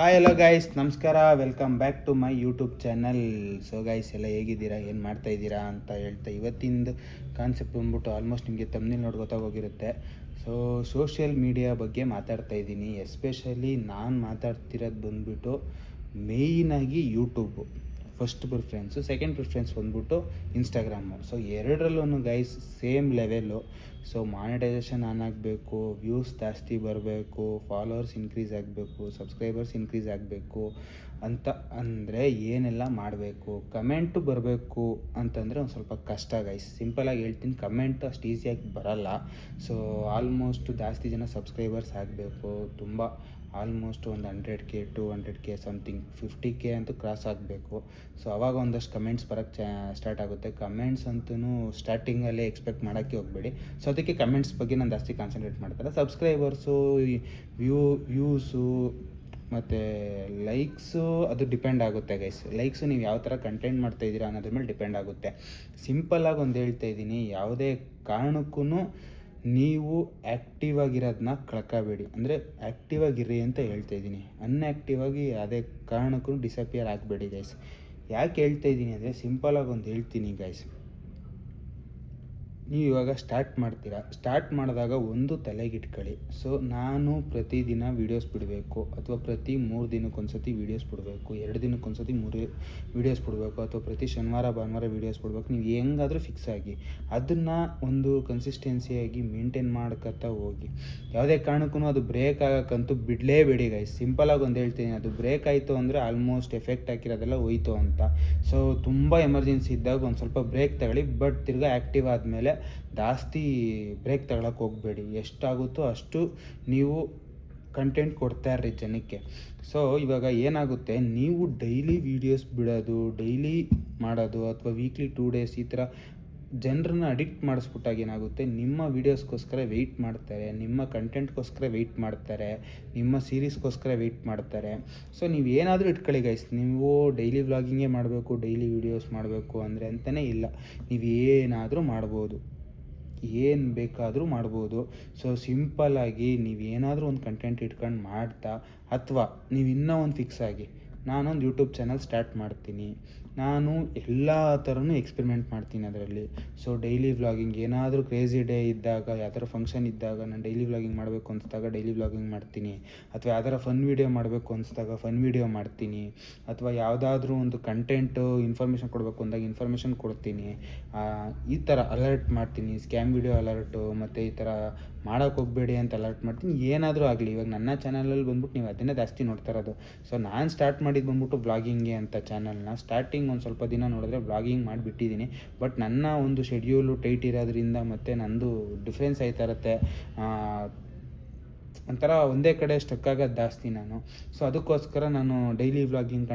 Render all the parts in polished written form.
Hi hello guys, ನಮಸ್ಕಾರ. Welcome back to my YouTube channel. So guys, ಎಲ್ಲ ಹೇಗಿದ್ದೀರಾ, ಏನು ಮಾಡ್ತಾ ಇದ್ದೀರಾ ಅಂತ ಹೇಳ್ತಾ ಇವತ್ತಿಂದು ಕಾನ್ಸೆಪ್ಟ್ ಬಂದ್ಬಿಟ್ಟು ಆಲ್ಮೋಸ್ಟ್ ನಿಮಗೆ ತಮ್ಮನೇಲಿ ನೋಡಿ ಗೊತ್ತಾಗೋಗಿರುತ್ತೆ. ಸೊ ಸೋಷಿಯಲ್ ಮೀಡಿಯಾ ಬಗ್ಗೆ ಮಾತಾಡ್ತಾ ಇದ್ದೀನಿ. ಎಸ್ಪೆಷಲಿ ನಾನು ಮಾತಾಡ್ತಿರೋದು ಬಂದ್ಬಿಟ್ಟು ಮೇಯ್ನಾಗಿ YouTube first preference, second preference ಬಂದ್ಬಿಟ್ಟು ಇನ್ಸ್ಟಾಗ್ರಾಮು. ಸೊ ಎರಡರಲ್ಲೂ guys same level. So monetisation on ಆಗಬೇಕು, ವ್ಯೂಸ್ ಜಾಸ್ತಿ ಬರಬೇಕು, ಫಾಲೋವರ್ಸ್ ಇನ್ಕ್ರೀಸ್ ಆಗಬೇಕು, ಸಬ್ಸ್ಕ್ರೈಬರ್ಸ್ ಇನ್ಕ್ರೀಸ್ ಆಗಬೇಕು ಅಂತ ಅಂದರೆ ಏನೆಲ್ಲ ಮಾಡಬೇಕು. ಕಮೆಂಟು ಬರಬೇಕು ಅಂತಂದರೆ ಒಂದು ಸ್ವಲ್ಪ ಕಷ್ಟ ಗೈಸ್. ಸಿಂಪಲಾಗಿ ಹೇಳ್ತೀನಿ, ಕಮೆಂಟ್ ಅಷ್ಟು ಈಸಿಯಾಗಿ ಬರಲ್ಲ. ಸೊ ಆಲ್ಮೋಸ್ಟ್ ಜಾಸ್ತಿ ಜನ ಸಬ್ಸ್ಕ್ರೈಬರ್ಸ್ ಆಗಬೇಕು, ತುಂಬ ಆಲ್ಮೋಸ್ಟ್ ಒಂದು 100K 200K ಸಮಥಿಂಗ್ 50K ಅಂತೂ ಕ್ರಾಸ್ ಆಗಬೇಕು. ಸೊ ಅವಾಗ ಒಂದಷ್ಟು ಕಮೆಂಟ್ಸ್ ಬರೋಕ್ಕೆ ಸ್ಟಾರ್ಟ್ ಆಗುತ್ತೆ. ಕಮೆಂಟ್ಸ್ ಅಂತೂ ಸ್ಟಾರ್ಟಿಂಗಲ್ಲೇ ಎಕ್ಸ್ಪೆಕ್ಟ್ ಮಾಡೋಕ್ಕೆ ಹೋಗಬೇಡಿ. ಸೊ ಅದಕ್ಕೆ ಕಮೆಂಟ್ಸ್ ಬಗ್ಗೆ ನಾನು ಜಾಸ್ತಿ ಕಾನ್ಸಂಟ್ರೇಟ್ ಮಾಡ್ತಾರೆ. ಸಬ್ಸ್ಕ್ರೈಬರ್ಸು, ವ್ಯೂಸು ಮತ್ತು ಲೈಕ್ಸು ಅದು ಡಿಪೆಂಡ್ ಆಗುತ್ತೆ ಗೈಸ್. ಲೈಕ್ಸು ನೀವು ಯಾವ ಥರ ಕಂಟೆಂಟ್ ಮಾಡ್ತಾಯಿದ್ದೀರಾ ಅನ್ನೋದ್ರ ಮೇಲೆ ಡಿಪೆಂಡ್ ಆಗುತ್ತೆ. ಸಿಂಪಲ್ಲಾಗಿ ಒಂದು ಹೇಳ್ತಾ ಇದ್ದೀನಿ, ಯಾವುದೇ ಕಾರಣಕ್ಕೂ ನೀವು ಆ್ಯಕ್ಟಿವ್ ಆಗಿರೋದನ್ನ ಕಳ್ಕೋಬೇಡಿ. ಅಂದರೆ ಆ್ಯಕ್ಟಿವ್ ಆಗಿರಿ ಅಂತ ಹೇಳ್ತಾ ಇದ್ದೀನಿ. ಅನ್ಆ್ಯಕ್ಟಿವ್ ಆಗಿ ಯಾವುದೇ ಕಾರಣಕ್ಕೂ ಡಿಸಪಿಯರ್ ಆಗಬೇಡಿ ಗೈಸ್. ಯಾಕೆ ಹೇಳ್ತಾ ಇದ್ದೀನಿ ಅಂದರೆ, ಸಿಂಪಲಾಗಿ ಒಂದು ಹೇಳ್ತೀನಿ ಗೈಸ್. ನೀವು ಇವಾಗ ಸ್ಟಾರ್ಟ್ ಮಾಡ್ತೀರಾ, ಸ್ಟಾರ್ಟ್ ಮಾಡಿದಾಗ ಒಂದು ತಲೆಗಿಟ್ಕೊಳ್ಳಿ. ಸೊ ನಾನು ಪ್ರತಿದಿನ ವೀಡಿಯೋಸ್ ಬಿಡಬೇಕು, ಅಥವಾ ಪ್ರತಿ 3 ದಿನಕ್ಕೊಂದ್ಸತಿ ವೀಡಿಯೋಸ್ ಬಿಡಬೇಕು, 2 ದಿನಕ್ಕೊಂದ್ಸತಿ 3 ವೀಡಿಯೋಸ್ ಬಿಡಬೇಕು, ಅಥವಾ ಪ್ರತಿ ಶನಿವಾರ ಭಾನುವಾರ ವೀಡಿಯೋಸ್ ಬಿಡಬೇಕು. ನೀವು ಹೆಂಗಾದರೂ ಫಿಕ್ಸ್ ಆಗಿ ಅದನ್ನು ಒಂದು ಕನ್ಸಿಸ್ಟೆನ್ಸಿಯಾಗಿ ಮೇಂಟೈನ್ ಮಾಡ್ಕೊತಾ ಹೋಗಿ. ಯಾವುದೇ ಕಾರಣಕ್ಕೂ ಅದು ಬ್ರೇಕ್ ಆಗೋಕ್ಕಂತೂ ಬಿಡಲೇಬೇಡಿ ಗೈಸ್. ಸಿಂಪಲಾಗಿ ಒಂದು ಹೇಳ್ತೀನಿ, ಅದು ಬ್ರೇಕ್ ಆಯಿತು ಅಂದರೆ ಆಲ್ಮೋಸ್ಟ್ ಎಫೆಕ್ಟ್ ಹಾಕಿರೋದೆಲ್ಲ ಹೋಯ್ತು ಅಂತ. ಸೊ ತುಂಬ ಎಮರ್ಜೆನ್ಸಿ ಇದ್ದಾಗ ಒಂದು ಸ್ವಲ್ಪ ಬ್ರೇಕ್ ತಗೊಳ್ಳಿ. ಬಟ್ ತಿರ್ಗಾ ಆ್ಯಕ್ಟಿವ್ ಆದಮೇಲೆ ಜಾಸ್ತಿ ಬ್ರೇಕ್ ತಗೊಳಕ್ಕೆ ಹೋಗಬೇಡಿ. ಎಷ್ಟಾಗುತ್ತೋ ಅಷ್ಟು ನೀವು ಕಂಟೆಂಟ್ ಕೊಡ್ತಾ ಇರ್ರಿ ಜನಕ್ಕೆ. ಸೊ ಇವಾಗ ಏನಾಗುತ್ತೆ, ನೀವು ಡೈಲಿ ವೀಡಿಯೋಸ್ ಬಿಡೋದು, ಡೈಲಿ ಮಾಡೋದು, ಅಥವಾ ವೀಕ್ಲಿ 2 ಡೇಸ್ ಈ ಥರ ಜನರನ್ನ ಅಡಿಕ್ಟ್ ಮಾಡಿಸ್ಬಿಟ್ಟಾಗ ಏನಾಗುತ್ತೆ, ನಿಮ್ಮ ವೀಡಿಯೋಸ್ಗೋಸ್ಕರ ವೆಯ್ಟ್ ಮಾಡ್ತಾರೆ, ನಿಮ್ಮ ಕಂಟೆಂಟ್ಗೋಸ್ಕರ ವೆಯ್ಟ್ ಮಾಡ್ತಾರೆ, ನಿಮ್ಮ ಸೀರೀಸ್ಗೋಸ್ಕರ ವೆಯ್ಟ್ ಮಾಡ್ತಾರೆ. ಸೊ ನೀವು ಏನಾದರೂ ಇಟ್ಕೊಳ್ಳಿ ಗೈಸ್. ನೀವು ಡೈಲಿ ವ್ಲಾಗಿಂಗೇ ಮಾಡಬೇಕು, ಡೈಲಿ ವೀಡಿಯೋಸ್ ಮಾಡಬೇಕು ಅಂದರೆ ಅಂತಲೇ ಇಲ್ಲ. ನೀವು ಏನಾದರೂ ಮಾಡ್ಬೋದು, ಏನು ಬೇಕಾದರೂ ಮಾಡ್ಬೋದು. ಸೊ ಸಿಂಪಲ್ಲಾಗಿ ನೀವು ಏನಾದರೂ ಒಂದು ಕಂಟೆಂಟ್ ಇಟ್ಕೊಂಡು ಮಾಡ್ತಾ, ಅಥವಾ ನೀವು ಇನ್ನೂ ಒಂದು ಫಿಕ್ಸ್ ಆಗಿ, ನಾನೊಂದು ಯೂಟ್ಯೂಬ್ ಚಾನಲ್ ಸ್ಟಾರ್ಟ್ ಮಾಡ್ತೀನಿ, ನಾನು ಎಲ್ಲ ಥರನೂ ಎಕ್ಸ್ಪೆರಿಮೆಂಟ್ ಮಾಡ್ತೀನಿ ಅದರಲ್ಲಿ. ಸೊ ಡೈಲಿ ವ್ಲಾಗಿಂಗ್, ಏನಾದರೂ ಕ್ರೇಜಿ ಡೇ ಇದ್ದಾಗ, ಯಾವ್ದಾರ ಫಂಕ್ಷನ್ ಇದ್ದಾಗ ನಾನು ಡೈಲಿ ವ್ಲಾಗಿಂಗ್ ಮಾಡಬೇಕು ಅನಿಸ್ದಾಗ ಡೈಲಿ ವ್ಲಾಗಿಂಗ್ ಮಾಡ್ತೀನಿ, ಅಥವಾ ಯಾವ್ದಾರ ಫನ್ ವೀಡಿಯೋ ಮಾಡಬೇಕು ಅನಿಸ್ದಾಗ ಫನ್ ವೀಡಿಯೋ ಮಾಡ್ತೀನಿ, ಅಥವಾ ಯಾವುದಾದ್ರೂ ಒಂದು ಕಂಟೆಂಟು ಇನ್ಫಾರ್ಮೇಷನ್ ಕೊಡಬೇಕು ಅಂದಾಗ ಇನ್ಫಾರ್ಮೇಷನ್ ಕೊಡ್ತೀನಿ. ಈ ಥರ ಅಲರ್ಟ್ ಮಾಡ್ತೀನಿ, ಸ್ಕ್ಯಾಮ್ ವೀಡಿಯೋ ಅಲರ್ಟು, ಮತ್ತು ಈ ಥರ ಮಾಡೋಕ್ಕೆ ಹೋಗಬೇಡಿ ಅಂತ ಅಲರ್ಟ್ ಮಾಡ್ತೀನಿ. ಏನಾದರೂ ಆಗಲಿ, ಇವಾಗ ನನ್ನ ಚಾನಲಲ್ಲಿ ಬಂದ್ಬಿಟ್ಟು ನೀವು ಅದನ್ನೇ ಜಾಸ್ತಿ ನೋಡ್ತಾ ಇರೋದು. ಸೊ ನಾನು ಸ್ಟಾರ್ಟ್ ಮಾಡಿದ್ದು ಬಂದ್ಬಿಟ್ಟು ವ್ಲಾಗಿಂಗ್ಗೆ ಅಂತ ಚಾನಲ್ನ. ಸ್ಟಾರ್ಟಿಂಗ್ ಒಂದು ಸ್ವಲ್ಪ ದಿನ ನೋಡಿದ್ರೆ ವ್ಲಾಗಿಂಗ್ ಮಾಡಿಬಿಟ್ಟಿದ್ದೀನಿ. ಬಟ್ ನನ್ನ ಒಂದು ಶೆಡ್ಯೂಲು ಟೈಟ್ ಇರೋದ್ರಿಂದ ಮತ್ತು ನಂದು ಡಿಫ್ರೆನ್ಸ್ ಆಯ್ತಾ ಇರುತ್ತೆ, ಒಂಥರ ಒಂದೇ ಕಡೆ ಸ್ಟಕ್ ಆಗೋದು ಜಾಸ್ತಿ ನಾನು. ಸೊ ಅದಕ್ಕೋಸ್ಕರ ನಾನು ಡೈಲಿ ವ್ಲಾಗಿಂಗ್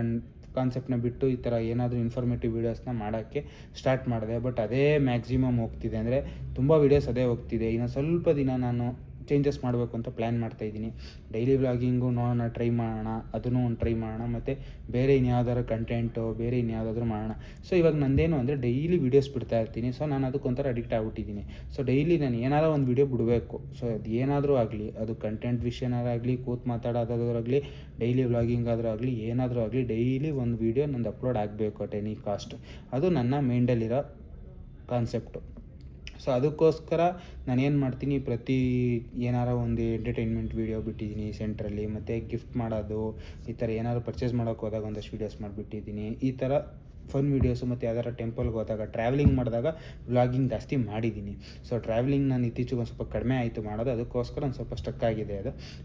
ಕಾನ್ಸೆಪ್ಟನ್ನ ಬಿಟ್ಟು ಈ ಥರ ಏನಾದರೂ ಇನ್ಫಾರ್ಮೇಟಿವ್ ವೀಡಿಯೋಸ್ನ ಮಾಡೋಕ್ಕೆ ಸ್ಟಾರ್ಟ್ ಮಾಡಿದೆ. ಬಟ್ ಅದೇ ಮ್ಯಾಕ್ಸಿಮಮ್ ಹೋಗ್ತಿದೆ, ಅಂದರೆ ತುಂಬ ವೀಡಿಯೋಸ್ ಅದೇ ಹೋಗ್ತಿದೆ. ಇನ್ನು ಸ್ವಲ್ಪ ದಿನ ನಾನು ಚೇಂಜಸ್ ಮಾಡಬೇಕು ಅಂತ ಪ್ಲ್ಯಾನ್ ಮಾಡ್ತಾಯಿದ್ದೀನಿ. ಡೈಲಿ ವ್ಲಾಗಿಂಗು ನೋಡೋಣ, ಟ್ರೈ ಮಾಡೋಣ, ಅದನ್ನು ಒಂದು ಟ್ರೈ ಮಾಡೋಣ, ಮತ್ತು ಬೇರೆ ಇನ್ಯಾವ್ದಾದ್ರು ಕಂಟೆಂಟು, ಬೇರೆ ಇನ್ಯಾವುದಾದ್ರೂ ಮಾಡೋಣ. ಸೊ ಇವಾಗ ನಂದೇನು ಅಂದರೆ ಡೈಲಿ ವೀಡಿಯೋಸ್ ಬಿಡ್ತಾ ಇರ್ತೀನಿ. ಸೊ ನಾನು ಅದಕ್ಕೊಂಥರ ಅಡಿಕ್ಟ್ ಆಗಿಬಿಟ್ಟಿದ್ದೀನಿ. ಸೊ ಡೈಲಿ ನಾನು ಏನಾದರೂ ಒಂದು ವೀಡಿಯೋ ಬಿಡಬೇಕು. ಸೊ ಅದು ಏನಾದರೂ ಆಗಲಿ, ಅದು ಕಂಟೆಂಟ್ ವಿಷಯನಾಗಲಿ, ಕೂತು ಮಾತಾಡೋದಾದ್ರಾಗಲಿ, ಡೈಲಿ ವ್ಲಾಗಿಂಗ್ ಆದರೂ ಆಗಲಿ, ಏನಾದರೂ ಆಗಲಿ, ಡೈಲಿ ಒಂದು ವೀಡಿಯೋ ನಂದು ಅಪ್ಲೋಡ್ ಆಗಬೇಕು ಅಟ್ ಎನಿ ಕಾಸ್ಟ್. ಅದು ನನ್ನ ಮೈಂಡಲ್ಲಿರೋ ಕಾನ್ಸೆಪ್ಟು. ಸೊ ಅದಕ್ಕೋಸ್ಕರ ನಾನೇನು ಮಾಡ್ತೀನಿ, ಪ್ರತಿ ಏನಾರ ಒಂದು ಎಂಟರ್ಟೈನ್ಮೆಂಟ್ ವೀಡಿಯೋ ಬಿಟ್ಟಿದ್ದೀನಿ ಸೆಂಟ್ರಲ್ಲಿ, ಮತ್ತು ಗಿಫ್ಟ್ ಮಾಡೋದು, ಈ ಥರ ಏನಾದ್ರು ಪರ್ಚೇಸ್ ಮಾಡೋಕ್ಕೆ ಹೋದಾಗ ಒಂದಷ್ಟು ವೀಡಿಯೋಸ್ ಮಾಡಿಬಿಟ್ಟಿದ್ದೀನಿ. ಈ ಥರ ಫನ್ ವೀಡಿಯೋಸು, ಮತ್ತು ಯಾವ್ದಾರ ಟೆಂಪಲ್ಗೆ ಹೋದಾಗ, ಟ್ರಾವೆಲಿಂಗ್ ಮಾಡಿದಾಗ ವ್ಲಾಗಿಂಗ್ ಜಾಸ್ತಿ ಮಾಡಿದ್ದೀನಿ. ಸೊ ಟ್ರಾವೆಲಿಂಗ್ ನಾನು ಇತ್ತೀಚೆಗೆ ಒಂದು ಸ್ವಲ್ಪ ಕಡಿಮೆ ಆಯಿತು ಮಾಡೋದು, ಅದಕ್ಕೋಸ್ಕರ ಒಂದು ಸ್ವಲ್ಪ ಸ್ಟಕ್ ಆಗಿದೆ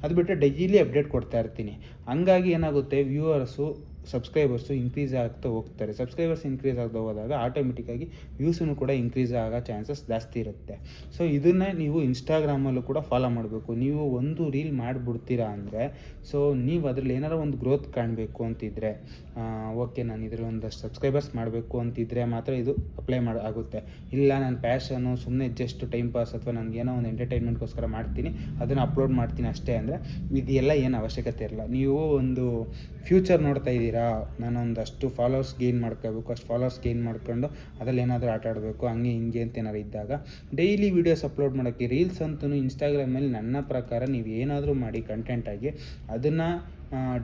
ಅದು ಬಿಟ್ಟರೆ ಡೈಲಿ ಅಪ್ಡೇಟ್ ಕೊಡ್ತಾ ಇರ್ತೀನಿ. ಹಂಗಾಗಿ ಏನಾಗುತ್ತೆ, ವ್ಯೂವರ್ಸು, ಸಬ್ಸ್ಕ್ರೈಬರ್ಸು ಇನ್ಕ್ರೀಸ್ ಆಗ್ತಾ ಹೋಗ್ತಾರೆ. ಸಬ್ಸ್ಕ್ರೈಬರ್ಸ್ ಇನ್ಕ್ರೀಸ್ ಆಗ್ತಾ ಹೋದಾಗ ಆಟೋಮೆಟಿಕ್ಕಾಗಿ ವ್ಯೂಸೂ ಕೂಡ ಇನ್ಕ್ರೀಸ್ ಆಗೋ ಚಾನ್ಸಸ್ ಜಾಸ್ತಿ ಇರುತ್ತೆ. ಸೊ ಇದನ್ನೇ ನೀವು ಇನ್ಸ್ಟಾಗ್ರಾಮಲ್ಲೂ ಕೂಡ ಫಾಲೋ ಮಾಡಬೇಕು. ನೀವು ಒಂದು ರೀಲ್ ಮಾಡಿಬಿಡ್ತೀರಾ ಅಂದರೆ, ಸೊ ನೀವು ಅದರಲ್ಲಿ ಏನಾರ ಒಂದು ಗ್ರೋತ್ ಕಾಣಬೇಕು ಅಂತಿದ್ದರೆ, ಓಕೆ ನಾನು ಇದರಲ್ಲಿ ಒಂದಷ್ಟು ಸಬ್ಸ್ಕ್ರೈಬರ್ಸ್ ಮಾಡಬೇಕು ಅಂತಿದ್ದರೆ ಮಾತ್ರ ಇದು ಅಪ್ಲೈ ಆಗುತ್ತೆ. ಇಲ್ಲ ನನ್ನ ಪ್ಯಾಷನು ಸುಮ್ಮನೆ ಜಸ್ಟ್ ಟೈಮ್ ಪಾಸ್, ಅಥವಾ ನನಗೇನೋ ಒಂದು ಎಂಟರ್ಟೈನ್ಮೆಂಟ್ಗೋಸ್ಕರ ಮಾಡ್ತೀನಿ, ಅದನ್ನು ಅಪ್ಲೋಡ್ ಮಾಡ್ತೀನಿ ಅಷ್ಟೇ ಅಂದರೆ ಇದೆಲ್ಲ ಏನು ಅವಶ್ಯಕತೆ ಇರಲ್ಲ. ನೀವು ಒಂದು ಫ್ಯೂಚರ್ ನೋಡ್ತಾ ಇದ್ದೀರಾ, ಮಾಡ್ತೀರಾ, ನಾನೊಂದಷ್ಟು ಫಾಲೋವರ್ಸ್ ಗೇನ್ ಮಾಡ್ಕೋಬೇಕು, ಅಷ್ಟು ಫಾಲೋವರ್ಸ್ ಗೇನ್ ಮಾಡ್ಕೊಂಡು ಅದರಲ್ಲಿ ಏನಾದರೂ ಆಟ ಆಡಬೇಕು ಹಂಗೆ ಹಿಂಗೆ ಅಂತ ಏನಾದ್ರು ಇದ್ದಾಗ ಡೈಲಿ ವೀಡಿಯೋಸ್ ಅಪ್ಲೋಡ್ ಮಾಡೋಕ್ಕೆ ರೀಲ್ಸ್ ಅಂತೂ ಇನ್ಸ್ಟಾಗ್ರಾಮಲ್ಲಿ ನನ್ನ ಪ್ರಕಾರ ನೀವು ಏನಾದರೂ ಮಾಡಿ ಕಂಟೆಂಟಾಗಿ ಅದನ್ನು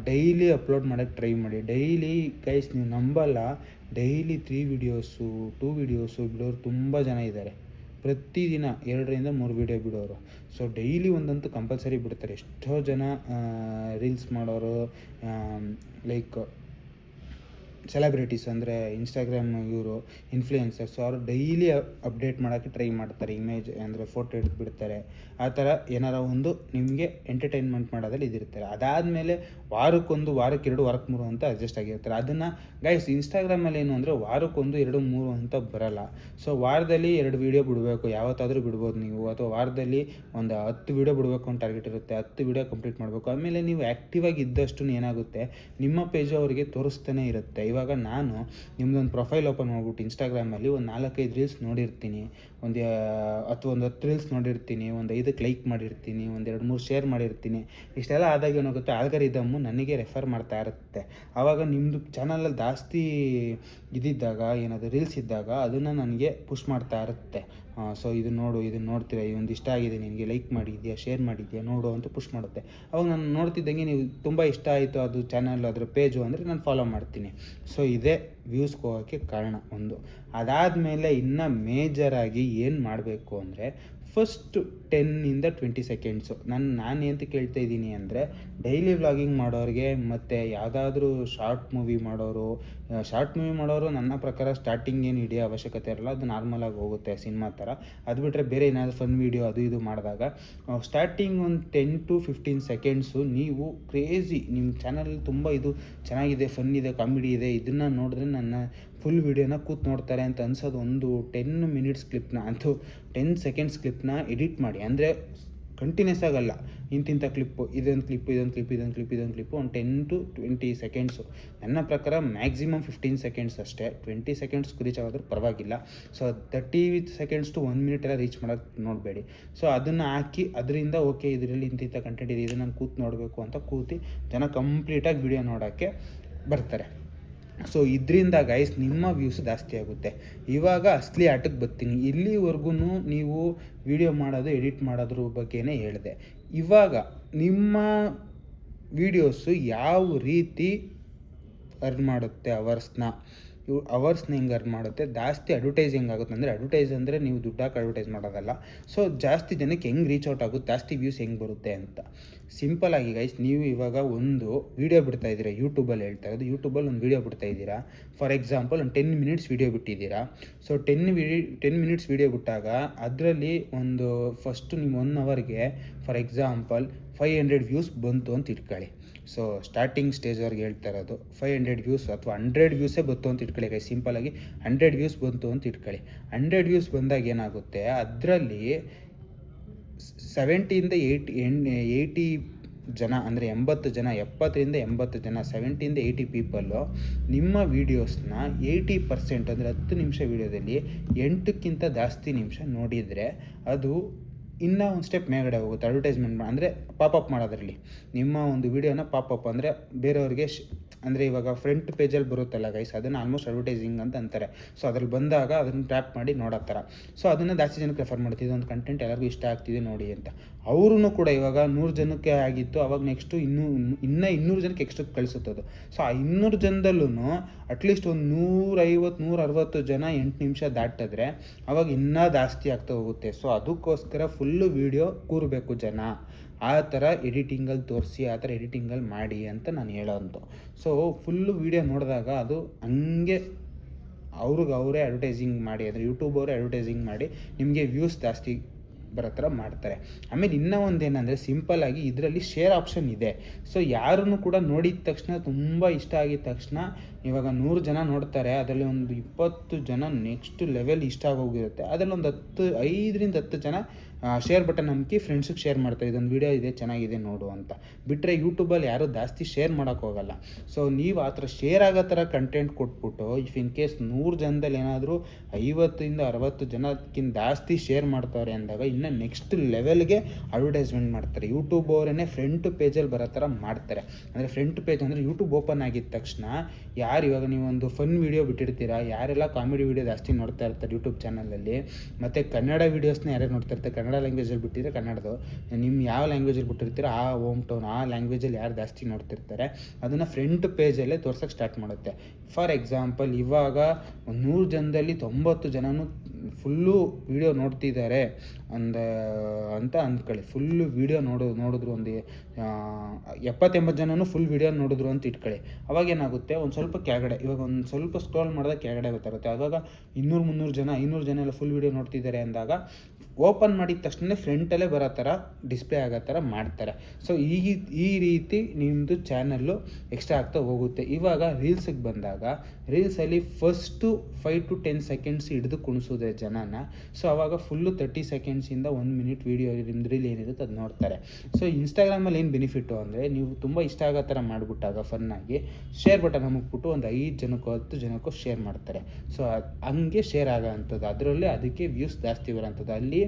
ಡೈಲಿ ಅಪ್ಲೋಡ್ ಮಾಡೋಕ್ಕೆ ಟ್ರೈ ಮಾಡಿ. ಡೈಲಿ ಗೈಸ್ ನೀವು ನಂಬಲ್ಲ, ಡೈಲಿ 3 ವೀಡಿಯೋಸು 2 ವೀಡಿಯೋಸು ಬಿಡೋರು ತುಂಬ ಜನ ಇದ್ದಾರೆ. ಪ್ರತಿದಿನ 2ರಿಂದ 3 ವೀಡಿಯೋ ಬಿಡೋರು. ಸೊ ಡೈಲಿ ಒಂದಂತೂ ಕಂಪಲ್ಸರಿ ಬಿಡ್ತಾರೆ. ಎಷ್ಟೋ ಜನ ರೀಲ್ಸ್ ಮಾಡೋರು, ಲೈಕ್ ಸೆಲೆಬ್ರಿಟೀಸ್ ಅಂದರೆ ಇನ್ಸ್ಟಾಗ್ರಾಮ್ ಇವರು ಇನ್ಫ್ಲೂಯೆನ್ಸರ್ಸ್, ಅವರು ಡೈಲಿ ಅಪ್ಡೇಟ್ ಮಾಡೋಕ್ಕೆ ಟ್ರೈ ಮಾಡ್ತಾರೆ. ಇಮೇಜ್ ಅಂದರೆ ಫೋಟೋ ಹಿಡಿದು ಬಿಡ್ತಾರೆ. ಆ ಥರ ಏನಾರ ಒಂದು ನಿಮಗೆ ಎಂಟರ್ಟೈನ್ಮೆಂಟ್ ಮಾಡೋದ್ರಲ್ಲಿ ಇದಿರ್ತಾರೆ. ಅದಾದಮೇಲೆ ವಾರಕ್ಕೊಂದು, ವಾರಕ್ಕೆ 2, ವಾರಕ್ಕೆ 3 ಅಂತ ಅಡ್ಜಸ್ಟ್ ಆಗಿರ್ತಾರೆ. ಅದನ್ನು ಗೈಸ್ ಇನ್ಸ್ಟಾಗ್ರಾಮಲ್ಲಿ ಏನು ಅಂದರೆ ವಾರಕ್ಕೊಂದು 2, 3 ಅಂತ ಬರಲ್ಲ. ಸೊ ವಾರದಲ್ಲಿ 2 ವೀಡಿಯೋ ಬಿಡಬೇಕು, ಯಾವತ್ತಾದರೂ ಬಿಡ್ಬೋದು ನೀವು. ಅಥವಾ ವಾರದಲ್ಲಿ ಒಂದು 10 ವೀಡಿಯೋ ಬಿಡಬೇಕು ಅಂತ ಟಾರ್ಗೆಟ್ ಇರುತ್ತೆ, 10 ವೀಡಿಯೋ ಕಂಪ್ಲೀಟ್ ಮಾಡಬೇಕು. ಆಮೇಲೆ ನೀವು ಆ್ಯಕ್ಟಿವ್ ಆಗಿ ಇದ್ದಷ್ಟು ಏನಾಗುತ್ತೆ, ನಿಮ್ಮ ಪೇಜು ಅವರಿಗೆ ತೋರಿಸ್ತಾನೆ ಇರುತ್ತೆ. ಇವಾಗ ನಾನು ನಿಮ್ಮದೊಂದು ಪ್ರೊಫೈಲ್ ಓಪನ್ ಮಾಡಿಬಿಟ್ಟು ಇನ್ಸ್ಟಾಗ್ರಾಮಲ್ಲಿ ಒಂದು 4-5 ರೀಲ್ಸ್ ನೋಡಿರ್ತೀನಿ, ಅಥವಾ ಒಂದು 10 ರೀಲ್ಸ್ ನೋಡಿರ್ತೀನಿ, ಒಂದು 5ಕ್ಕೆ ಲೈಕ್ ಮಾಡಿರ್ತೀನಿ, ಒಂದು 2-3 ಶೇರ್ ಮಾಡಿರ್ತೀನಿ. ಇಷ್ಟೆಲ್ಲ ಆದಾಗ ಏನಾಗುತ್ತೆ, ಆಲ್ಗರಿದಮ್ಮು ನನಗೆ ರೆಫರ್ ಮಾಡ್ತಾ ಇರುತ್ತೆ. ಆವಾಗ ನಿಮ್ಮದು ಚಾನಲಲ್ಲಿ ಜಾಸ್ತಿ ಇದ್ದಾಗ, ಏನಾದರೂ ರೀಲ್ಸ್ ಇದ್ದಾಗ ಅದನ್ನು ನನಗೆ ಪುಷ್ ಮಾಡ್ತಾ ಇರುತ್ತೆ. ಸೊ ಇದನ್ನು ನೋಡು, ಇದನ್ನು ನೋಡ್ತೀರಾ, ಇದೊಂದು ಇಷ್ಟ ಆಗಿದೆ ನಿನಗೆ, ಲೈಕ್ ಮಾಡಿದ್ಯಾ, ಶೇರ್ ಮಾಡಿದ್ಯಾ, ನೋಡು ಅಂತ ಪುಷ್ ಮಾಡುತ್ತೆ. ಅವಾಗ ನಾನು ನೋಡ್ತಿದ್ದಂಗೆ ನೀವು ತುಂಬ ಇಷ್ಟ ಆಯಿತು ಅದು ಚಾನಲ್, ಅದರ ಪೇಜು ಅಂದರೆ ನಾನು ಫಾಲೋ ಮಾಡ್ತೀನಿ. ಸೊ ಇದೇ ವ್ಯೂಸ್ಗೆ ಹೋಗೋಕ್ಕೆ ಕಾರಣ ಒಂದು. ಅದಾದಮೇಲೆ ಇನ್ನು ಮೇಜರಾಗಿ ಏನು ಮಾಡಬೇಕು ಅಂದರೆ, ಫಸ್ಟ್ 10ಇಂದ 20 ಸೆಕೆಂಡ್ಸು ನಾನು ಎಂತ ಕೇಳ್ತಾ ಇದ್ದೀನಿ ಅಂದರೆ, ಡೈಲಿ ವ್ಲಾಗಿಂಗ್ ಮಾಡೋರಿಗೆ ಮತ್ತು ಯಾವುದಾದ್ರೂ ಶಾರ್ಟ್ ಮೂವಿ ಮಾಡೋರು ನನ್ನ ಪ್ರಕಾರ ಸ್ಟಾರ್ಟಿಂಗ್ ಏನು ಹಿಡಿಯೋ ಅವಶ್ಯಕತೆ ಇರಲ್ಲ. ಅದು ನಾರ್ಮಲಾಗಿ ಹೋಗುತ್ತೆ ಸಿನಿಮಾ ಥರ. ಅದು ಬಿಟ್ಟರೆ ಬೇರೆ ಏನಾದರೂ ಫನ್ ವೀಡಿಯೋ ಅದು ಇದು ಮಾಡಿದಾಗ ಸ್ಟಾರ್ಟಿಂಗ್ ಒಂದು 10 to 15 ಸೆಕೆಂಡ್ಸು ನೀವು ಕ್ರೇಜಿ, ನಿಮ್ಮ ಚಾನಲಲ್ಲಿ ತುಂಬ ಇದು ಚೆನ್ನಾಗಿದೆ, ಫನ್ ಇದೆ, ಕಾಮಿಡಿ ಇದೆ, ಇದನ್ನು ನೋಡಿದ್ರೆ ನನ್ನ ಫುಲ್ ವೀಡಿಯೋನ ಕೂತು ನೋಡ್ತಾರೆ ಅಂತ ಅನ್ಸೋದು ಒಂದು 10 ಮಿನಿಟ್ಸ್ ಕ್ಲಿಪ್ನ ಅಂತೂ 10 ಸೆಕೆಂಡ್ಸ್ ಕ್ಲಿಪ್ನ ಎಡಿಟ್ ಮಾಡಿ. ಅಂದರೆ ಕಂಟಿನ್ಯೂಸ್ ಆಗಲ್ಲ, ಇಂತಿಂಥ ಕ್ಲಿಪ್ಪು, ಇದೊಂದು ಕ್ಲಿಪ್ಪು ಒಂದು 10 to 20 ಸೆಕೆಂಡ್ಸು. ನನ್ನ ಪ್ರಕಾರ ಮ್ಯಾಕ್ಸಿಮಮ್ 15 ಸೆಕೆಂಡ್ಸ್ ಅಷ್ಟೇ. 20 ಸೆಕೆಂಡ್ಸ್ ರೀಚ್ ಆಗೋದ್ರೆ ಪರವಾಗಿಲ್ಲ. ಸೊ 30 ಸೆಕೆಂಡ್ಸ್ to 1 ಮಿನಿಟ್ ಎಲ್ಲ ರೀಚ್ ಮಾಡೋಕ್ಕೆ ನೋಡಬೇಡಿ. ಸೊ ಅದನ್ನು ಹಾಕಿ ಅದರಿಂದ ಓಕೆ ಇದರಲ್ಲಿ ಇಂತಿಂಥ ಕಂಟೆಂಟ್ ಇದೆ, ಇದು ನಾನು ಕೂತು ನೋಡಬೇಕು ಅಂತ ಕೂತಿ ಜನ ಕಂಪ್ಲೀಟಾಗಿ ವಿಡಿಯೋ ನೋಡೋಕ್ಕೆ ಬರ್ತಾರೆ. ಸೊ ಇದರಿಂದ ಗೈಸ್ ನಿಮ್ಮ ವ್ಯೂಸ್ ಜಾಸ್ತಿ ಆಗುತ್ತೆ. ಇವಾಗ ಅಸಲಿ ಆಟಕ್ಕೆ ಬರ್ತೀನಿ. ಇಲ್ಲಿವರೆಗೂ ನೀವು ವಿಡಿಯೋ ಮಾಡೋದು, ಎಡಿಟ್ ಮಾಡೋದ್ರ ಬಗ್ಗೆನೇ ಹೇಳಿದೆ. ಇವಾಗ ನಿಮ್ಮ ವೀಡಿಯೋಸು ಯಾವ ರೀತಿ ಅರ್ನ್ ಮಾಡುತ್ತೆ ಅವರ್ಸ್ನ ಹೆಂಗೆ ಅರ್ನ್ ಮಾಡುತ್ತೆ, ಜಾಸ್ತಿ ಅಡ್ವರ್ಟೈಸ್ ಹೆಂಗಾಗುತ್ತೆ ಅಂದರೆ, ಅಡ್ವರ್ಟೈಸ್ ಅಂದರೆ ನೀವು ದುಡ್ಡಾಕಿ ಅಡ್ವರ್ಟೈಸ್ ಮಾಡೋದಲ್ಲ. ಸೊ ಜಾಸ್ತಿ ಜನಕ್ಕೆ ಹೆಂಗೆ ರೀಚ್ ಔಟ್ ಆಗುತ್ತೆ, ಜಾಸ್ತಿ ವ್ಯೂಸ್ ಹೆಂಗೆ ಬರುತ್ತೆ ಅಂತ ಸಿಂಪಲ್ ಆಗಿ ಗೈಸ್, ನೀವು ಇವಾಗ ಒಂದು ವೀಡಿಯೋ ಬಿಡ್ತಾ ಇದ್ದೀರಾ, ಯೂಟ್ಯೂಬಲ್ಲಿ ಹೇಳ್ತಾ ಇರೋದು, ಯೂಟ್ಯೂಬಲ್ಲಿ ಒಂದು ವೀಡಿಯೋ ಬಿಡ್ತಾ ಇದ್ದೀರಾ. ಫಾರ್ ಎಕ್ಸಾಂಪಲ್ ಒಂದು 10 ಮಿನಿಟ್ಸ್ ವೀಡಿಯೋ ಬಿಟ್ಟಿದ್ದೀರಾ. ಸೊ 10 ಮಿನಿಟ್ಸ್ ವೀಡಿಯೋ ಬಿಟ್ಟಾಗ ಅದರಲ್ಲಿ ಒಂದು ಫಸ್ಟು ನೀವು 1 ಅವರ್ಗೆ ಫಾರ್ ಎಕ್ಸಾಂಪಲ್ 500 ವ್ಯೂಸ್ ಬಂತು ಅಂತ ಇಟ್ಕೊಳ್ಳಿ. ಸೊ ಸ್ಟಾರ್ಟಿಂಗ್ ಸ್ಟೇಜ್ವರೆಗೆ ಹೇಳ್ತಾ ಇರೋದು 500 ವ್ಯೂಸ್ ಅಥವಾ 100 ವ್ಯೂಸೇ ಬಂತು ಅಂತ ಇಟ್ಕೊಳ್ಳಿ ಗೈಸ್. ಸಿಂಪಲಾಗಿ 100 ವ್ಯೂಸ್ ಬಂತು ಅಂತ ಇಟ್ಕೊಳ್ಳಿ. 100 ವ್ಯೂಸ್ ಬಂದಾಗ ಏನಾಗುತ್ತೆ, ಅದರಲ್ಲಿ 70ಇಂದ 80 ಜನ ಅಂದರೆ 80 ಜನ, 70ರಿಂದ 80 ಜನ, 70ಇಂದ 80 ಪೀಪಲ್ಲು ನಿಮ್ಮ ವೀಡಿಯೋಸ್ನ 80% ಅಂದರೆ 10 ನಿಮಿಷ ವೀಡಿಯೋದಲ್ಲಿ 8ಕ್ಕಿಂತ ಜಾಸ್ತಿ ನಿಮಿಷ ನೋಡಿದರೆ ಅದು ಇನ್ನೂ ಒಂದು ಸ್ಟೆಪ್ ಮೇಲ್ಗಡೆ ಹೋಗುತ್ತೆ. ಅಡ್ವರ್ಟೈಸ್ಮೆಂಟ್ ಅಂದರೆ ಪಾಪಪ್ ಮಾಡೋದ್ರಲ್ಲಿ, ನಿಮ್ಮ ಒಂದು ವೀಡಿಯೋನ ಪಾಪಪ್ ಅಂದರೆ ಬೇರೆಯವ್ರಿಗೆ ಅಂದರೆ ಇವಾಗ ಫ್ರಂಟ್ ಪೇಜಲ್ಲಿ ಬರುತ್ತಲ್ಲ ಗೈಸ್, ಅದನ್ನು ಆಲ್ಮೋಸ್ಟ್ ಅಡ್ವರ್ಟೈಸಿಂಗ್ ಅಂತ ಅಂತಾರೆ. ಸೊ ಅದ್ರಲ್ಲಿ ಬಂದಾಗ ಅದನ್ನು ಟ್ಯಾಪ್ ಮಾಡಿ ನೋಡೋ ಥರ. ಸೊ ಅದನ್ನು ಜಾಸ್ತಿ ಜನಕ್ಕೆ ರೆಫರ್ ಮಾಡ್ತಿದ್ದೆ, ಒಂದು ಕಂಟೆಂಟ್ ಎಲ್ಲರಿಗೂ ಇಷ್ಟ ಆಗ್ತಿದೆ ನೋಡಿ ಅಂತ. ಅವ್ರೂ ಕೂಡ ಇವಾಗ 100 ಜನಕ್ಕೆ ಆಗಿತ್ತು, ಅವಾಗ ನೆಕ್ಸ್ಟು ಇನ್ನೂ 200 ಜನಕ್ಕೆ ಎಕ್ಸ್ಟ್ರಾ ಕಳಿಸುತ್ತದು. ಸೊ ಆ 200 ಜನದಲ್ಲೂ ಅಟ್ಲೀಸ್ಟ್ ಒಂದು 150-160 ಜನ 8 ನಿಮಿಷ ದಾಟಿದ್ರೆ ಅವಾಗ ಇನ್ನೂ ಜಾಸ್ತಿ ಆಗ್ತಾ ಹೋಗುತ್ತೆ. ಸೊ ಅದಕ್ಕೋಸ್ಕರ ಫುಲ್ಲು ವೀಡಿಯೋ ಕೂರಬೇಕು ಜನ, ಆ ಥರ ಎಡಿಟಿಂಗಲ್ಲಿ ತೋರಿಸಿ, ಆ ಥರ ಎಡಿಟಿಂಗಲ್ಲಿ ಮಾಡಿ ಅಂತ ನಾನು ಹೇಳೋಂಥ. ಸೊ ಫುಲ್ಲು ವೀಡಿಯೋ ನೋಡಿದಾಗ ಅದು ಹಂಗೆ ಅವರೇ ಅಡ್ವರ್ಟೈಸಿಂಗ್ ಮಾಡಿ, ಅಂದರೆ ಯೂಟ್ಯೂಬ್ ಅವರೇ ಅಡ್ವರ್ಟೈಸಿಂಗ್ ಮಾಡಿ ನಿಮಗೆ ವ್ಯೂಸ್ ಜಾಸ್ತಿ ಬರೋ ಥರ ಮಾಡ್ತಾರೆ. ಆಮೇಲೆ ಇನ್ನೂ ಒಂದೇನೆಂದರೆ, ಸಿಂಪಲ್ಲಾಗಿ ಇದರಲ್ಲಿ ಶೇರ್ ಆಪ್ಷನ್ ಇದೆ. ಸೊ ಯಾರನ್ನು ಕೂಡ ನೋಡಿದ ತಕ್ಷಣ, ತುಂಬ ಇಷ್ಟ ಆಗಿದ ತಕ್ಷಣ, ಇವಾಗ 100 ಜನ ನೋಡ್ತಾರೆ, ಅದರಲ್ಲಿ ಒಂದು 20 ಜನ ನೆಕ್ಸ್ಟ್ ಲೆವೆಲ್ ಇಷ್ಟ ಆಗೋಗಿರುತ್ತೆ. ಅದರಲ್ಲಿ ಒಂದು 5ರಿಂದ 10 ಜನ ಶೇರ್ ಬಟನ್ ನಮ್ಕಿ ಫ್ರೆಂಡ್ಸಿಗೆ ಶೇರ್ ಮಾಡ್ತಾರೆ, ಇದೊಂದು ವೀಡಿಯೋ ಇದೆ ಚೆನ್ನಾಗಿದೆ ನೋಡು ಅಂತ. ಬಿಟ್ಟರೆ ಯೂಟ್ಯೂಬಲ್ಲಿ ಯಾರೂ ಜಾಸ್ತಿ ಶೇರ್ ಮಾಡೋಕ್ಕೆ ಹೋಗಲ್ಲ. ಸೊ ನೀವು ಆ ಥರ ಶೇರ್ ಆಗೋ ಥರ ಕಂಟೆಂಟ್ ಕೊಟ್ಬಿಟ್ಟು ಇಫ್ ಇನ್ ಕೇಸ್ 100 ಜನದಲ್ಲಿ ಏನಾದರೂ 50 to 60 ಜನಕ್ಕಿಂತ ಜಾಸ್ತಿ ಶೇರ್ ಮಾಡ್ತಾರೆ ಅಂದಾಗ ಇನ್ನು ನೆಕ್ಸ್ಟ್ ಲೆವೆಲ್ಗೆ ಅಡ್ವರ್ಟೈಸ್ಮೆಂಟ್ ಮಾಡ್ತಾರೆ. ಯೂಟ್ಯೂಬ್ ಅವರೇ ಫ್ರಂಟ್ ಪೇಜಲ್ಲಿ ಬರೋ ಥರ ಮಾಡ್ತಾರೆ. ಅಂದರೆ ಫ್ರಂಟ್ ಪೇಜ್ ಅಂದರೆ ಯೂಟ್ಯೂಬ್ ಓಪನ್ ಆಗಿದ ತಕ್ಷಣ ಯಾರು ಇವಾಗ ನೀವು ಒಂದು ಫನ್ ವೀಡಿಯೋ ಬಿಟ್ಟಿರ್ತೀರಾ, ಯಾರೆಲ್ಲ ಕಾಮಿಡಿ ವೀಡಿಯೋ ಜಾಸ್ತಿ ನೋಡ್ತಾ ಇರ್ತಾರೆ ಯೂಟ್ಯೂಬ್ ಚಾನಲಲ್ಲಿ, ಮತ್ತು ಕನ್ನಡ ವೀಡಿಯೋಸ್ನ ಯಾರ್ಯಾರು ನೋಡ್ತಾ ಇರ್ತಾರೆ, ಕನ್ನಡ ಲ್ಯಾಂಗ್ವೇಜಲ್ಲಿ ಬಿಟ್ಟಿದ್ರೆ ಕನ್ನಡದು, ನಿಮ್ಮ ಯಾವ ಲ್ಯಾಂಗ್ವೇಜಲ್ಲಿ ಬಿಟ್ಟಿರ್ತೀರೋ ಆ ಹೋಮ್ ಟೌನ್ ಆ ಲ್ಯಾಂಗ್ವೇಜಲ್ಲಿ ಯಾರು ಜಾಸ್ತಿ ನೋಡ್ತಿರ್ತಾರೆ ಅದನ್ನು ಫ್ರಂಟ್ ಪೇಜಲ್ಲೇ ತೋರ್ಸೋಕ್ಕೆ ಸ್ಟಾರ್ಟ್ ಮಾಡುತ್ತೆ. ಫಾರ್ ಎಕ್ಸಾಂಪಲ್ ಇವಾಗ 100 ಜನದಲ್ಲಿ 90 ಜನನು ಫುಲ್ಲು ವೀಡಿಯೋ ನೋಡ್ತಿದ್ದಾರೆ ಅಂತ ಅಂದ್ಕೊಳ್ಳಿ. ಫುಲ್ಲು ವೀಡಿಯೋ ನೋಡಿದ್ರು ಒಂದು 70-80 ಜನನು ಫುಲ್ ವೀಡಿಯೋ ನೋಡಿದ್ರು ಅಂತ ಇಟ್ಕೊಳ್ಳಿ. ಅವಾಗೇನಾಗುತ್ತೆ, ಒಂದು ಸ್ವಲ್ಪ ಕೆಳಗಡೆ ಇವಾಗ ಒಂದು ಸ್ವಲ್ಪ ಸ್ಕ್ರೋಲ್ ಮಾಡಿದಾಗ ಕೆಳಗಡೆ ಗೊತ್ತಾಗುತ್ತೆ. ಆವಾಗ 200-300 ಜನ 500 ಜನ ಎಲ್ಲ ಫುಲ್ ವೀಡಿಯೋ ನೋಡ್ತಿದ್ದಾರೆ ಅಂದಾಗ ಓಪನ್ ಮಾಡಿದ ತಕ್ಷಣ ಫ್ರಂಟಲ್ಲೇ ಬರೋ ಥರ ಡಿಸ್ಪ್ಲೇ ಆಗೋ ಥರ ಮಾಡ್ತಾರೆ. ಸೊ ಈ ರೀತಿ ನಿಮ್ಮದು ಚಾನಲ್ಲು ಎಕ್ಸ್ಟ್ರಾ ಆಗ್ತಾ ಹೋಗುತ್ತೆ. ಇವಾಗ ರೀಲ್ಸಿಗೆ ಬಂದಾಗ ರೀಲ್ಸಲ್ಲಿ ಫಸ್ಟು 5 to 10 ಸೆಕೆಂಡ್ಸ್ ಹಿಡಿದು ಕುಣಿಸೋದೆ ಜನನ. ಸೊ ಆವಾಗ ಫುಲ್ಲು 30 ಸೆಕೆಂಡ್ಸಿಂದ 1 ಮಿನಿಟ್ ವೀಡಿಯೋ ನಿಮ್ದು ರೀಲ್ ಏನಿರುತ್ತೆ ಅದು ನೋಡ್ತಾರೆ. ಸೊ ಇನ್ಸ್ಟಾಗ್ರಾಮಲ್ಲಿ ಏನು ಬೆನಿಫಿಟ್ಟು ಅಂದರೆ ನೀವು ತುಂಬ ಇಷ್ಟ ಆಗೋ ಥರ ಮಾಡಿಬಿಟ್ಟಾಗ ಫನ್ನಾಗಿ ಶೇರ್ ಬಟನ್ ಅಮುಕ್ಬಿಟ್ಟು ಒಂದು 5 ಜನಕ್ಕೋ 10 ಜನಕ್ಕೋ ಶೇರ್ ಮಾಡ್ತಾರೆ. ಸೊ ಹಂಗೆ ಶೇರ್ ಆಗೋ ಅಂಥದ್ದು, ಅದರಲ್ಲಿ ಅದಕ್ಕೆ ವ್ಯೂಸ್ ಜಾಸ್ತಿ ಬರೋಂಥದ್ದು. ಅಲ್ಲಿ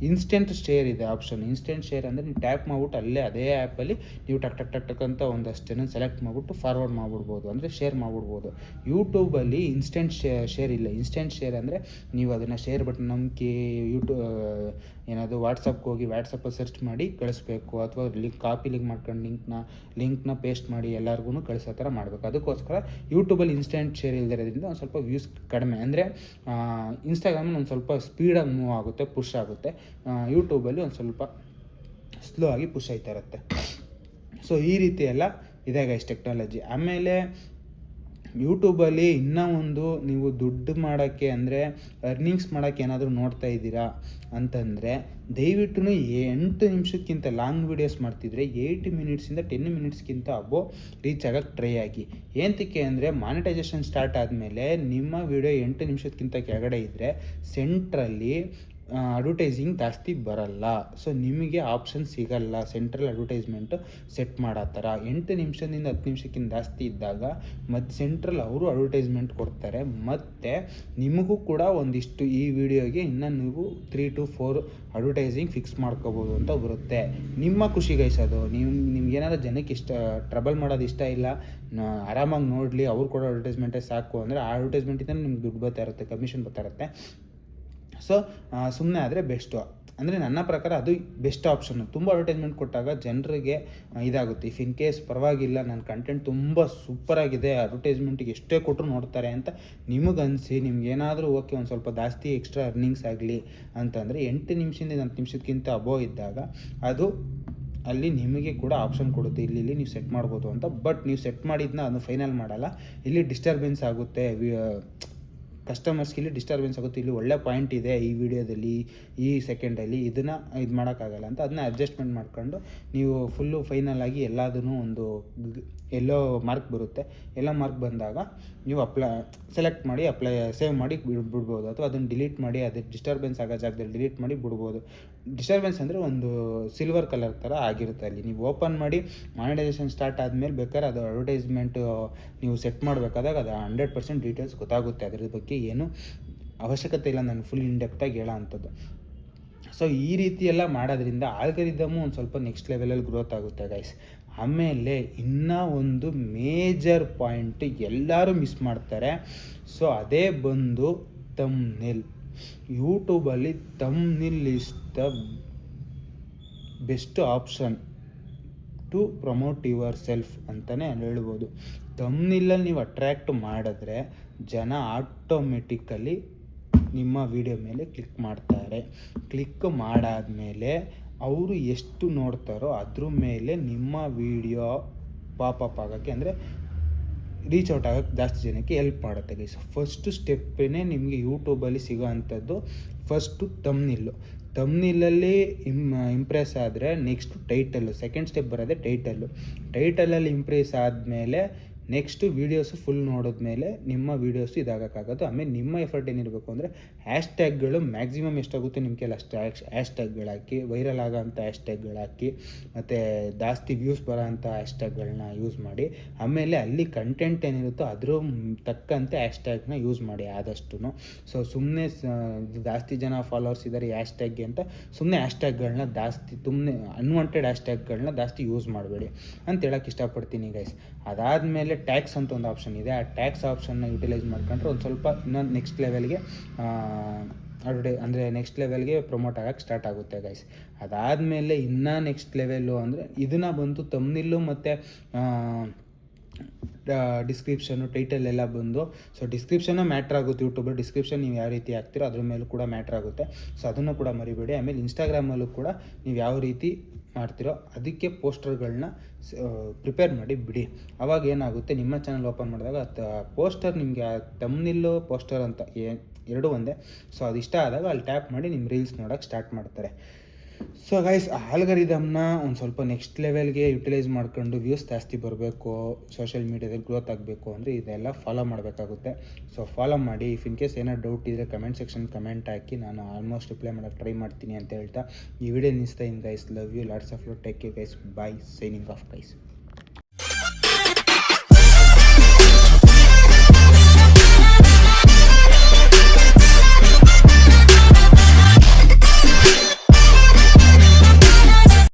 ಇನ್ಸ್ಟೆಂಟ್ ಶೇರ್ ಇದೆ ಆಪ್ಷನ್. ಇನ್ಸ್ಟೆಂಟ್ ಶೇರ್ ಅಂದರೆ ನೀವು ಟ್ಯಾಪ್ ಮಾಡಿಬಿಟ್ಟು ಅಲ್ಲೇ ಅದೇ ಆ್ಯಪಲ್ಲಿ ನೀವು ಟಕ್ ಟಕ್ ಟಕ್ ಟಕ್ ಅಂತ ಒಂದಷ್ಟು ಜನ ಸೆಲೆಕ್ಟ್ ಮಾಡಿಬಿಟ್ಟು ಫಾರ್ವರ್ಡ್ ಮಾಡಿಬಿಡ್ಬೋದು, ಅಂದರೆ ಶೇರ್ ಮಾಡಿಬಿಡ್ಬೋದು. ಯೂಟ್ಯೂಬಲ್ಲಿ ಇನ್ಸ್ಟೆಂಟ್ ಶೇರ್ ಇಲ್ಲ. ಇನ್ಸ್ಟೆಂಟ್ ಶೇರ್ ಅಂದರೆ ನೀವು ಅದನ್ನು ಶೇರ್ ಬಟನ್ ನಂಬಿಕೆ ಏನಾದರೂ ವಾಟ್ಸಪ್ಗೆ ಹೋಗಿ ವಾಟ್ಸಪ್ಪಲ್ಲಿ ಸರ್ಚ್ ಮಾಡಿ ಕಳಿಸ್ಬೇಕು, ಅಥವಾ ಕಾಪಿ ಲಿಂಕ್ ಮಾಡ್ಕೊಂಡು ಲಿಂಕ್ನ ಪೇಸ್ಟ್ ಮಾಡಿ ಎಲ್ಲರಿಗೂ ಕಳಿಸೋ ಥರ ಮಾಡಬೇಕು. ಅದಕ್ಕೋಸ್ಕರ ಯೂಟ್ಯೂಬಲ್ಲಿ ಇನ್ಸ್ಟೆಂಟ್ ಶೇರ್ ಇಲ್ದಿರೋದ್ರಿಂದ ಒಂದು ಸ್ವಲ್ಪ ವ್ಯೂಸ್ ಕಡಿಮೆ. ಅಂದರೆ ಇನ್ಸ್ಟಾಗ್ರಾಮಲ್ಲಿ ಒಂದು ಸ್ವಲ್ಪ ಸ್ಪೀಡಾಗಿ ಮೂವ್ ಆಗುತ್ತೆ, ಪುಷ್ ಆಗುತ್ತೆ. ಯೂಟ್ಯೂಬಲ್ಲಿ ಒಂದು ಸ್ವಲ್ಪ ಸ್ಲೋ ಆಗಿ ಪುಷ್ ಆಯ್ತಾ ಇರುತ್ತೆ. ಸೊ ಈ ರೀತಿ ಎಲ್ಲ ಇದೆ ಗೈಸ್ ಟೆಕ್ನಾಲಜಿ. ಆಮೇಲೆ ಯೂಟ್ಯೂಬಲ್ಲಿ ಇನ್ನೂ ಒಂದು ನೀವು ದುಡ್ಡು ಮಾಡೋಕ್ಕೆ ಅಂದರೆ ಅರ್ನಿಂಗ್ಸ್ ಮಾಡೋಕ್ಕೆ ಏನಾದರೂ ನೋಡ್ತಾ ಇದ್ದೀರಾ ಅಂತಂದರೆ ದಯವಿಟ್ಟು 8 ನಿಮಿಷಕ್ಕಿಂತ ಲಾಂಗ್ ವೀಡಿಯೋಸ್ ಮಾಡ್ತಿದ್ರೆ 8 ಮಿನಿಟ್ಸಿಂದ 10 ಮಿನಿಟ್ಸ್ಗಿಂತ ಅಬೋ ರೀಚ್ ಆಗೋಕ್ಕೆ ಟ್ರೈ ಆಗಿ. ಏನಕ್ಕೆ ಅಂದರೆ ಮಾನಿಟೈಸೇಷನ್ ಸ್ಟಾರ್ಟ್ ಆದಮೇಲೆ ನಿಮ್ಮ ವೀಡಿಯೋ 8 ನಿಮಿಷಕ್ಕಿಂತ ಕೆಳಗಡೆ ಇದ್ದರೆ ಸೆಂಟ್ರಲ್ಲಿ ಅಡ್ವರ್ಟೈಸಿಂಗ್ ಜಾಸ್ತಿ ಬರಲ್ಲ. ಸೊ ನಿಮಗೆ ಆಪ್ಷನ್ ಸಿಗಲ್ಲ ಸೆಂಟ್ರಲ್ ಅಡ್ವರ್ಟೈಸ್ಮೆಂಟು ಸೆಟ್ ಮಾಡೋ ಥರ. 8 ನಿಮಿಷದಿಂದ 10 ನಿಮಿಷಕ್ಕಿಂತ ಜಾಸ್ತಿ ಇದ್ದಾಗ ಮತ್ತು ಸೆಂಟ್ರಲ್ ಅವರು ಅಡ್ವರ್ಟೈಸ್ಮೆಂಟ್ ಕೊಡ್ತಾರೆ. ಮತ್ತು ನಿಮಗೂ ಕೂಡ ಒಂದಿಷ್ಟು ಈ ವಿಡಿಯೋಗೆ ಇನ್ನು ನೀವು 3 to 4 ಅಡ್ವರ್ಟೈಸಿಂಗ್ ಫಿಕ್ಸ್ ಮಾಡ್ಕೋಬೋದು ಅಂತ ಬರುತ್ತೆ. ನಿಮ್ಮ ಖುಷಿ ಗೈಸೋದು. ನಿಮ್ಗೇನಾದ್ರೂ ಜನಕ್ಕೆ ಟ್ರಬಲ್ ಮಾಡೋದು ಇಷ್ಟ ಇಲ್ಲ, ಆರಾಮಾಗಿ ನೋಡಲಿ, ಅವ್ರು ಕೊಡೋ ಅಡ್ವರ್ಟೈಸ್ಮೆಂಟೇ ಸಾಕು ಅಂದರೆ ಆ ಅಡ್ವರ್ಟೈಸ್ಮೆಂಟಿಂದ ನಿಮ್ಗೆ ದುಡ್ಡು ಬರ್ತಾ ಇರುತ್ತೆ, ಕಮಿಷನ್ ಬರ್ತಾ ಇರುತ್ತೆ. ಸೊ ಸುಮ್ಮನೆ ಆದರೆ ಬೆಸ್ಟು. ಅಂದರೆ ನನ್ನ ಪ್ರಕಾರ ಅದು ಬೆಸ್ಟ್ ಆಪ್ಷನ್ನು. ತುಂಬ ಅಡ್ವರ್ಟೈಸ್ಮೆಂಟ್ ಕೊಟ್ಟಾಗ ಜನರಿಗೆ ಇದಾಗುತ್ತೆ. ಇಫ್ ಇನ್ ಕೇಸ್ ಪರವಾಗಿಲ್ಲ ನನ್ನ ಕಂಟೆಂಟ್ ತುಂಬ ಸೂಪರಾಗಿದೆ, ಅಡ್ವರ್ಟೈಸ್ಮೆಂಟಿಗೆ ಎಷ್ಟೇ ಕೊಟ್ಟರು ನೋಡ್ತಾರೆ ಅಂತ ನಿಮಗನ್ಸಿ ನಿಮ್ಗೇನಾದರೂ ಓಕೆ ಒಂದು ಸ್ವಲ್ಪ ಜಾಸ್ತಿ ಎಕ್ಸ್ಟ್ರಾ ಅರ್ನಿಂಗ್ಸ್ ಆಗಲಿ ಅಂತಂದರೆ 8 ನಿಮಿಷದಿಂದ 10 ನಿಮಿಷಕ್ಕಿಂತ ಅಬೋ ಇದ್ದಾಗ ಅದು ಅಲ್ಲಿ ನಿಮಗೆ ಕೂಡ ಆಪ್ಷನ್ ಕೊಡುತ್ತೆ, ಇಲ್ಲಿ ನೀವು ಸೆಟ್ ಮಾಡ್ಬೋದು ಅಂತ. ಬಟ್ ನೀವು ಸೆಟ್ ಮಾಡಿದ್ನ ಅದು ಫೈನಲ್ ಮಾಡಲ್ಲ. ಇಲ್ಲಿ ಡಿಸ್ಟರ್ಬೆನ್ಸ್ ಆಗುತ್ತೆ, ಕಸ್ಟಮರ್ಸ್ಗೆ ಇಲ್ಲಿ ಡಿಸ್ಟರ್ಬೆನ್ಸ್ ಆಗುತ್ತೆ. ಇಲ್ಲಿ ಒಳ್ಳೆ ಪಾಯಿಂಟ್ ಇದೆ ಈ ವಿಡಿಯೋದಲ್ಲಿ, ಈ ಸೆಕೆಂಡಲ್ಲಿ ಇದನ್ನು ಇದು ಮಾಡೋಕ್ಕಾಗಲ್ಲ ಅಂತ ಅದನ್ನ ಅಡ್ಜಸ್ಟ್ಮೆಂಟ್ ಮಾಡ್ಕೊಂಡು ನೀವು ಫುಲ್ಲು ಫೈನಲ್ ಆಗಿ ಎಲ್ಲದೂ ಒಂದು ಎಲ್ಲೋ ಮಾರ್ಕ್ ಬರುತ್ತೆ. ಎಲ್ಲೋ ಮಾರ್ಕ್ ಬಂದಾಗ ನೀವು ಸೆಲೆಕ್ಟ್ ಮಾಡಿ ಸೇವ್ ಮಾಡಿ ಬಿಡ್ಬೋದು, ಅಥವಾ ಅದನ್ನು ಡಿಲೀಟ್ ಮಾಡಿ ಅದು ಡಿಸ್ಟರ್ಬೆನ್ಸ್ ಆಗೋ ಜಾಗದಲ್ಲಿ ಡಿಲೀಟ್ ಮಾಡಿ ಬಿಡ್ಬೋದು. ಡಿಸ್ಟರ್ಬೆನ್ಸ್ ಅಂದರೆ ಒಂದು ಸಿಲ್ವರ್ ಕಲರ್ ಥರ ಆಗಿರುತ್ತೆ. ಅಲ್ಲಿ ನೀವು ಓಪನ್ ಮಾಡಿ ಮಾನಿಟೈಸೇಷನ್ ಸ್ಟಾರ್ಟ್ ಆದಮೇಲೆ ಬೇಕಾದ್ರೆ ಅದು ಅಡ್ವರ್ಟೈಸ್ಮೆಂಟು ನೀವು ಸೆಟ್ ಮಾಡಬೇಕಾದಾಗ ಅದು 100% ಡೀಟೇಲ್ಸ್ ಗೊತ್ತಾಗುತ್ತೆ. ಅದ್ರ ಬಗ್ಗೆ ಏನು ಅವಶ್ಯಕತೆ ಇಲ್ಲ ನಾನು ಫುಲ್ ಇನ್ಡೆಪ್ತಾಗಿ ಹೇಳೋ ಅಂಥದ್ದು. ಸೊ ಈ ರೀತಿ ಎಲ್ಲ ಮಾಡೋದ್ರಿಂದ ಆಲ್ಗರಿದಮು ಒಂದು ಸ್ವಲ್ಪ ನೆಕ್ಸ್ಟ್ ಲೆವೆಲಲ್ಲಿ ಗ್ರೋತ್ ಆಗುತ್ತೆ ಗೈಸ್. ಆಮೇಲೆ ಇನ್ನೂ ಒಂದು ಮೇಜರ್ ಪಾಯಿಂಟ್ ಎಲ್ಲರೂ ಮಿಸ್ ಮಾಡ್ತಾರೆ. ಸೊ ಅದೇ ಬಂದು ಥಂಬ್ನೇಲ್. ಯೂಟ್ಯೂಬಲ್ಲಿ thumbnail is the best option two promote your self ಅಂತಲೇ ಹೇಳ್ಬೋದು. ಥಂಬ್ನೇಲಲ್ಲಿ ನೀವು ಅಟ್ರ್ಯಾಕ್ಟ್ ಮಾಡಿದ್ರೆ ಜನ ಆಟೋಮೆಟಿಕಲಿ ನಿಮ್ಮ ವಿಡಿಯೋ ಮೇಲೆ ಕ್ಲಿಕ್ ಮಾಡ್ತಾರೆ. ಕ್ಲಿಕ್ ಮಾಡಾದಮೇಲೆ ಅವರು ಎಷ್ಟು ನೋಡ್ತಾರೋ ಅದ್ರ ಮೇಲೆ ನಿಮ್ಮ ವಿಡಿಯೋ ಪಾಪಪ್ ಆಗೋಕ್ಕೆ ಅಂದರೆ ರೀಚ್ ಔಟ್ ಆಗೋಕ್ಕೆ ಜಾಸ್ತಿ ಜನಕ್ಕೆ ಹೆಲ್ಪ್ ಮಾಡುತ್ತೆ ಗೈಸ್. ಫಸ್ಟು ಸ್ಟೆಪ್ಪೇ ನಿಮಗೆ ಯೂಟ್ಯೂಬಲ್ಲಿ ಸಿಗೋ ಅಂಥದ್ದು ಫಸ್ಟು ಥಂಬ್ನೇಲು. ಥಂಬ್ನೇಲಲ್ಲಿ ಇಂಪ್ರೆಸ್ ಆದರೆ ನೆಕ್ಸ್ಟು ಟೈಟಲ್ಲು. ಸೆಕೆಂಡ್ ಸ್ಟೆಪ್ ಬರೋದೇ ಟೈಟಲಲ್ಲಿ ಇಂಪ್ರೆಸ್ ಆದಮೇಲೆ ನೆಕ್ಸ್ಟು ವೀಡಿಯೋಸು ಫುಲ್ ನೋಡಿದ್ಮೇಲೆ ನಿಮ್ಮ ವೀಡಿಯೋಸು ಇದಾಗೋಕ್ಕಾಗೋದು. ಆಮೇಲೆ ನಿಮ್ಮ ಎಫರ್ಟ್ ಏನಿರಬೇಕು ಅಂದರೆ ಹ್ಯಾಶ್ಟ್ಯಾಗ್ಗಳು ಮ್ಯಾಕ್ಸಿಮಮ್ ಎಷ್ಟಾಗುತ್ತೆ ನಿಮ್ಮ ಕೈಲಿ ಅಷ್ಟು ಹ್ಯಾಶ್ಟ್ಯಾಗ್ಗಳು ಹಾಕಿ, ವೈರಲ್ ಆಗೋಂಥ ಹ್ಯಾಶ್ಟ್ಯಾಗ್ಗಳು ಹಾಕಿ, ಮತ್ತು ಜಾಸ್ತಿ ವ್ಯೂಸ್ ಬರೋ ಅಂಥ ಹ್ಯಾಶ್ಟ್ಯಾಗ್ಗಳನ್ನ ಯೂಸ್ ಮಾಡಿ. ಆಮೇಲೆ ಅಲ್ಲಿ ಕಂಟೆಂಟ್ ಏನಿರುತ್ತೋ ಅದ್ರ ತಕ್ಕಂತೆ ಹ್ಯಾಶ್ಟ್ಯಾಗ್ನ ಯೂಸ್ ಮಾಡಿ ಆದಷ್ಟು. ಸೊ ಸುಮ್ಮನೆ ಜಾಸ್ತಿ ಜನ ಫಾಲೋವರ್ಸ್ ಇದ್ದಾರೆ ಹ್ಯಾಶ್ಟ್ಯಾಗ್ಗೆ ಅಂತ ಸುಮ್ಮನೆ ಹ್ಯಾಶ್ಟ್ಯಾಗ್ಗಳನ್ನ ಜಾಸ್ತಿ ಅನ್ವಾಂಟೆಡ್ ಹ್ಯಾಶ್ಟ್ಯಾಗ್ಗಳನ್ನ ಜಾಸ್ತಿ ಯೂಸ್ ಮಾಡಬೇಡಿ ಅಂತ ಹೇಳೋಕ್ಕೆ ಇಷ್ಟಪಡ್ತೀನಿ ಗೈಸ್. ಅದಾದಮೇಲೆ ಟ್ಯಾಕ್ಸ್ ಅಂತ ಒಂದು ಆಪ್ಷನ್ ಇದೆ. ಆ ಟ್ಯಾಕ್ಸ್ ಆಪ್ಷನ್ನ ಯುಟಿಲೈಸ್ ಮಾಡ್ಕೊಂಡ್ರೆ ಒಂದು ಸ್ವಲ್ಪ ಇನ್ನೊಂದು ನೆಕ್ಸ್ಟ್ ಲೆವೆಲ್ಗೆ ಅಂದರೆ ನೆಕ್ಸ್ಟ್ ಲೆವೆಲ್ಗೆ ಪ್ರಮೋಟ್ ಆಗೋಕ್ಕೆ ಸ್ಟಾರ್ಟ್ ಆಗುತ್ತೆ ಗೈಸ್. ಅದಾದಮೇಲೆ ಇನ್ನೂ ನೆಕ್ಸ್ಟ್ ಲೆವೆಲ್ಲು ಅಂದರೆ ಇದನ್ನು ಬಂದು ತಮ್ನಿಲ್ಲು ಮತ್ತು ಡಿಸ್ಕ್ರಿಪ್ಷನ್ನು ಟೈಟಲ್ ಎಲ್ಲ ಬಂದು, ಸೊ ಡಿಸ್ಕ್ರಿಪ್ಷನ್ನು ಮ್ಯಾಟ್ರ್ ಆಗುತ್ತೆ. ಯೂಟ್ಯೂಬರ್ ಡಿಸ್ಕ್ರಿಪ್ಷನ್ ನೀವು ಯಾವ ರೀತಿ ಹಾಕ್ತಿರೋ ಅದ್ರ ಮೇಲೂ ಕೂಡ ಮ್ಯಾಟ್ರ್ ಆಗುತ್ತೆ. ಸೊ ಅದನ್ನು ಕೂಡ ಮರಿಬೇಡಿ. ಆಮೇಲೆ ಇನ್ಸ್ಟಾಗ್ರಾಮಲ್ಲೂ ಕೂಡ ನೀವು ಯಾವ ರೀತಿ ಮಾಡ್ತಿರೋ ಅದಕ್ಕೆ ಪೋಸ್ಟರ್ಗಳನ್ನ ಪ್ರಿಪೇರ್ ಮಾಡಿ ಬಿಡಿ. ಅವಾಗ ಏನಾಗುತ್ತೆ, ನಿಮ್ಮ ಚಾನಲ್ ಓಪನ್ ಮಾಡಿದಾಗ ಪೋಸ್ಟರ್ ನಿಮಗೆ ತಮ್ನಿಲ್ಲು ಪೋಸ್ಟರ್ ಅಂತ ಎರಡೂ ಒಂದೇ. ಸೊ ಅದು ಇಷ್ಟ ಆದಾಗ ಅಲ್ಲಿ ಟ್ಯಾಪ್ ಮಾಡಿ ನಿಮ್ಮ ರೀಲ್ಸ್ ನೋಡೋಕ್ಕೆ ಸ್ಟಾರ್ಟ್ ಮಾಡ್ತಾರೆ. ಸೊ ಗೈಸ್, ಆಲ್ಗರಿದಮ್ನ ಒಂದು ಸ್ವಲ್ಪ ನೆಕ್ಸ್ಟ್ ಲೆವೆಲ್ಗೆ ಯುಟಿಲೈಸ್ ಮಾಡ್ಕೊಂಡು ವ್ಯೂಸ್ ಜಾಸ್ತಿ ಬರಬೇಕು, ಸೋಷಿಯಲ್ ಮೀಡ್ಯಾದಲ್ಲಿ ಗ್ರೋತ್ ಆಗಬೇಕು ಅಂದರೆ ಇದೆಲ್ಲ ಫಾಲೋ ಮಾಡಬೇಕಾಗುತ್ತೆ. ಸೊ ಫಾಲೋ ಮಾಡಿ. ಇಫ್ ಇನ್ ಕೇಸ್ ಏನಾದ್ರು ಡೌಟ್ ಇದ್ದರೆ ಕಮೆಂಟ್ ಸೆಕ್ಷನ್ ಕಮೆಂಟ್ ಹಾಕಿ, ನಾನು ಆಲ್ಮೋಸ್ಟ್ ರಿಪ್ಲೈ ಮಾಡೋಕ್ಕೆ ಟ್ರೈ ಮಾಡ್ತೀನಿ ಅಂತ ಹೇಳ್ತಾ ಈ ವಿಡಿಯೋ ನಿಲ್ಲಿಸ್ತಾ ಇನ್ guys. Love you, lots of love, take care guys, bye, signing off guys.